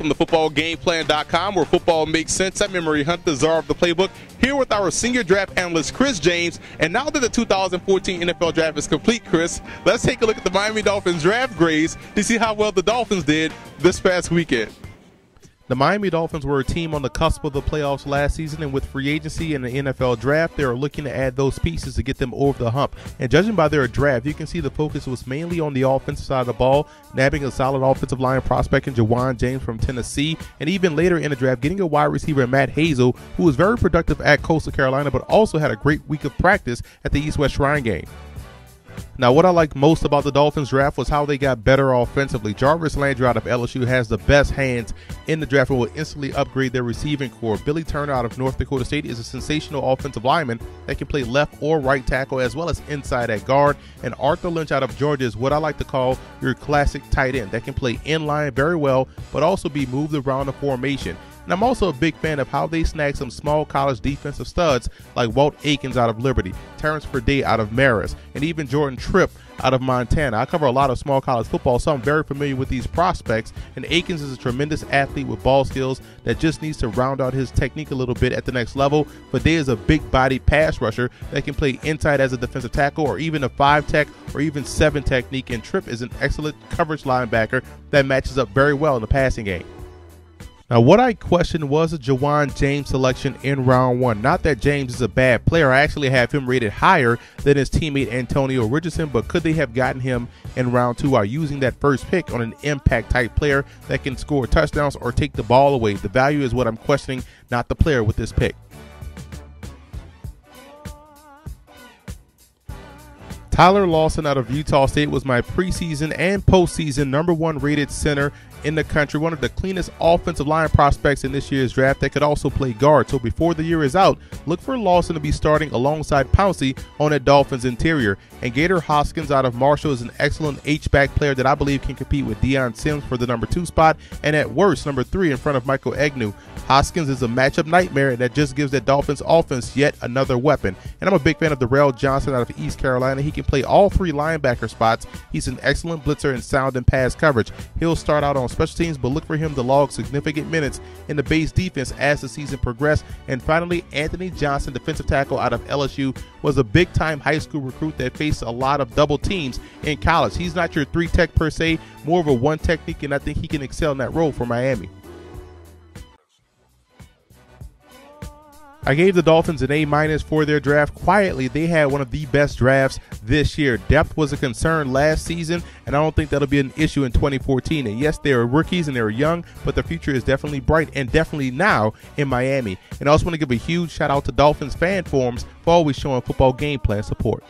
from the footballgameplan.com, where football makes sense. I'm Memory Hunt, the czar of the playbook, here with our senior draft analyst, Chris James. And now that the 2014 NFL Draft is complete, Chris, let's take a look at the Miami Dolphins draft grades to see how well the Dolphins did this past weekend. The Miami Dolphins were a team on the cusp of the playoffs last season, and with free agency and the NFL draft, they are looking to add those pieces to get them over the hump. And judging by their draft, you can see the focus was mainly on the offensive side of the ball, nabbing a solid offensive line prospect in Jawan James from Tennessee, and even later in the draft, getting a wide receiver, Matt Hazel, who was very productive at Coastal Carolina, but also had a great week of practice at the East-West Shrine game. Now, what I like most about the Dolphins draft was how they got better offensively. Jarvis Landry out of LSU has the best hands in the draft and will instantly upgrade their receiving core. Billy Turner out of North Dakota State is a sensational offensive lineman that can play left or right tackle as well as inside at guard. And Arthur Lynch out of Georgia is what I like to call your classic tight end that can play inline very well but also be moved around the formation. And I'm also a big fan of how they snagged some small college defensive studs like Walt Aikens out of Liberty, Terrence Ferde out of Marist, and even Jordan Tripp out of Montana. I cover a lot of small college football, so I'm very familiar with these prospects. And Aikens is a tremendous athlete with ball skills that just needs to round out his technique a little bit at the next level. Ferde is a big-body pass rusher that can play inside as a defensive tackle or even a 5-tech or even 7 technique. And Tripp is an excellent coverage linebacker that matches up very well in the passing game. Now, what I questioned was a Jawan James selection in round 1. Not that James is a bad player. I actually have him rated higher than his teammate Antonio Richardson, but could they have gotten him in round 2 while using that first pick on an impact-type player that can score touchdowns or take the ball away? The value is what I'm questioning, not the player with this pick. Tyler Lawson out of Utah State was my preseason and postseason #1 rated center in the country, one of the cleanest offensive line prospects in this year's draft that could also play guard. So before the year is out, look for Lawson to be starting alongside Pouncey on that Dolphins interior. And Gator Hoskins out of Marshall is an excellent H-back player that I believe can compete with Deion Sims for the #2 spot, and at worst, #3 in front of Michael Egnew. Hoskins is a matchup nightmare that just gives that Dolphins offense yet another weapon. And I'm a big fan of Darrell Johnson out of East Carolina. He can play all 3 linebacker spots. He's an excellent blitzer and sound in pass coverage. He'll start out on special teams, but look for him to log significant minutes in the base defense as the season progresses. And finally, Anthony Johnson, defensive tackle out of LSU, was a big-time high school recruit that faced a lot of double teams in college. He's not your 3-tech per se, more of a 1 technique, and I think he can excel in that role for Miami. I gave the Dolphins an A- for their draft. Quietly, they had one of the best drafts this year. Depth was a concern last season, and I don't think that'll be an issue in 2014. And yes, they are rookies and they're young, but the future is definitely bright and definitely now in Miami. And I also want to give a huge shout out to Dolphins fan forums for always showing football game plan support.